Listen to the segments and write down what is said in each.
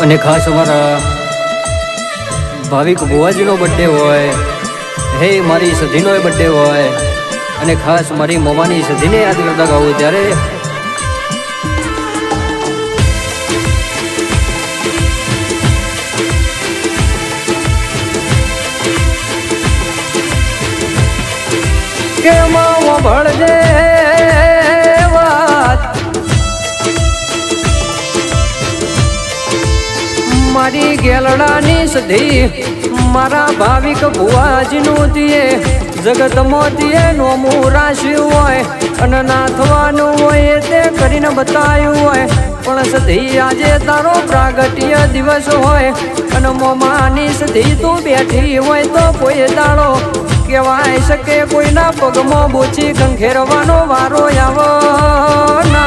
અને ખાસ અમારા ભાવિક બુવાજીનો બર્થડે હોય, હે મારી સધીનો બર્થડે હોય, અને ખાસ મારી મમ્માની સધીને યાદ કરતા ગાવું ત્યારે કે માવો ભળજે વાત મારી ગેલડાની સધી મારા ભાવિક ભુવાજીનું દિયે જગત મોતીએ નોમું રાશ્યું હોય અને ના થવાનું હોય તે કરીને બતાવ્યું હોય, પણ સધી આજે તારો પ્રાગટ્ય દિવસ હોય અને મોમાની સધી તું બેઠી હોય તો કોઈ દાડો કહેવાય શકે કોઈના પગમાં બોછી કંખેરવાનો વારો આવો ના.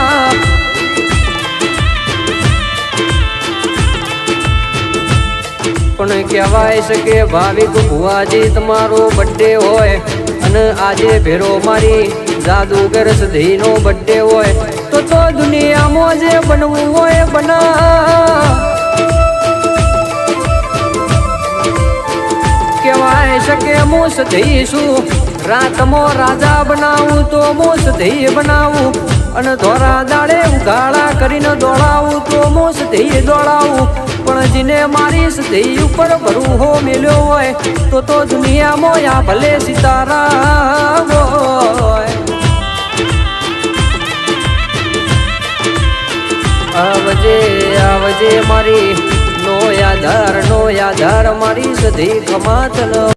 પણ કહેવાય શકે ભાવિક ભુવાજી તમારો બર્થડે હોય અને આજે ભેરો મારી જાદુગર સધીનો બર્થડે હોય તો દુનિયામાં જે બનવું હોય બના. કહેવાય શકે હું સધી છું, રાતમાં રાજા બનાવું તો હું સધી બનાવું અને ધોરા દાડે ઉઘાડા કરીને દોડાવું તો હું સધી દોડાવું, પણ જેને મારી સધી ઉપર ભરું હો મેલ્યો હોય તો દુનિયામાં આ ભલે સિતારા હોય. આવજે આવજે મારી નો યાધાર મારી સધી ખમાત ન